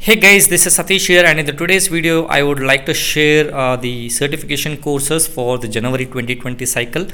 Hey guys, this is Satish here, and in the today's video I would like to share the certification courses for the January 2020 cycle.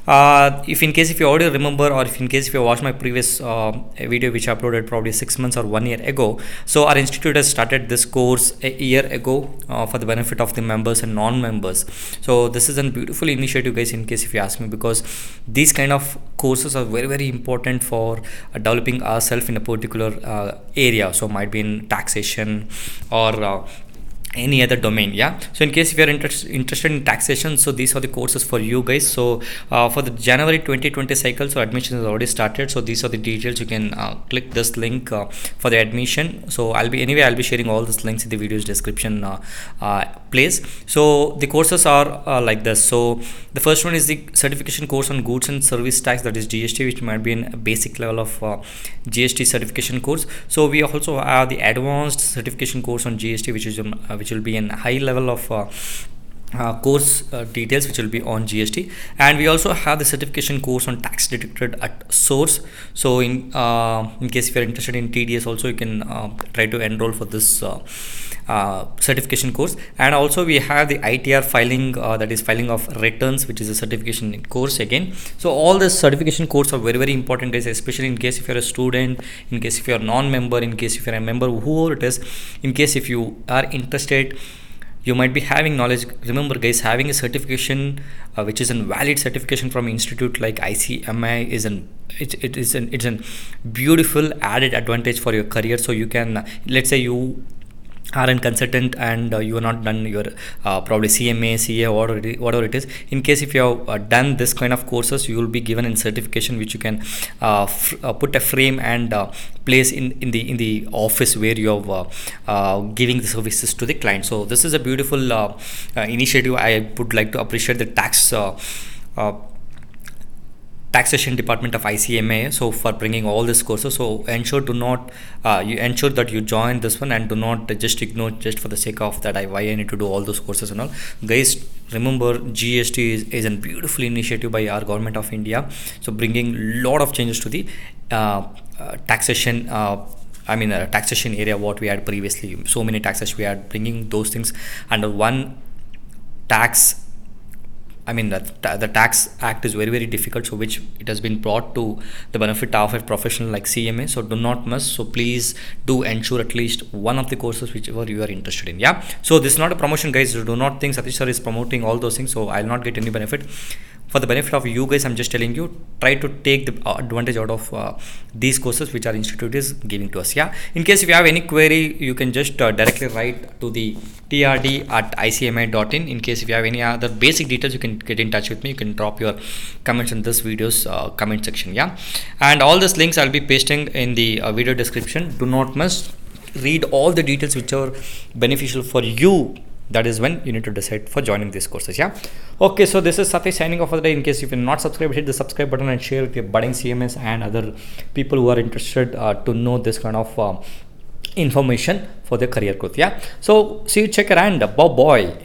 If you already remember, or if you watched my previous video which I uploaded probably 6 months or 1 year ago, so our institute has started this course a year ago for the benefit of the members and non-members. So this is a beautiful initiative, guys, in case if you ask me, because these kind of courses are very important for developing ourselves in a particular area. So might be in taxation or any other domain. So in case if you're interested in taxation, so these are the courses for you guys. So for the January 2020 cycle, so admission is already started. So these are the details. You can click this link for the admission. So I'll be sharing all these links in the video's description place. So the courses are like this. So the first one is the certification course on goods and service tax, that is GST, which might be in a basic level of GST certification course. So we also have the advanced certification course on GST, which will be in high level of course details, which will be on GST. And we also have the certification course on tax deducted at source. So in case if you're interested in TDS also, you can try to enroll for this certification course. And also we have the ITR filing, that is filing of returns, which is a certification course again. So all the certification courses are very important, guys, especially in case if you're a student, in case if you're a non-member, in case if you're a member, whoever it is, in case if you are interested, you might be having knowledge. Remember, guys, having a certification which is a valid certification from institute like ICMAI is it's a beautiful added advantage for your career. So you can, let's say you are a consultant and you are not done your probably CMA, CA, whatever it is. In case if you have done this kind of courses, you will be given a certification which you can put a frame and place in the office where you have giving the services to the client. So this is a beautiful initiative. I would like to appreciate the taxation department of ICMAI so for bringing all these courses. So ensure that you join this one, and do not just ignore just for the sake of that why I need to do all those courses and all. Guys, remember, GST is a beautiful initiative by our government of India, so bringing lot of changes to the taxation taxation area what we had previously. So many taxes we had, bringing those things under one tax. The tax act is very difficult, so which it has been brought to the benefit of a professional like CMA. So do not miss. So please do ensure at least one of the courses whichever you are interested in. So this is not a promotion, guys. Do not think Satish sir is promoting all those things, so I'll not get any benefit. For the benefit of you guys, I'm just telling you, try to take the advantage out of these courses which our institute is giving to us. In case if you have any query, you can just directly write to the trd@icmi.in. In case if you have any other basic details, you can get in touch with me. You can drop your comments in this video's comment section. And all these links I'll be pasting in the video description. Do not miss. Read all the details which are beneficial for you. That is when you need to decide for joining these courses. Okay, so this is Satish signing off for the day. In case if you're not subscribed, hit the subscribe button and share with your budding CMS and other people who are interested to know this kind of information for their career growth. So see you, check it, and bye bye.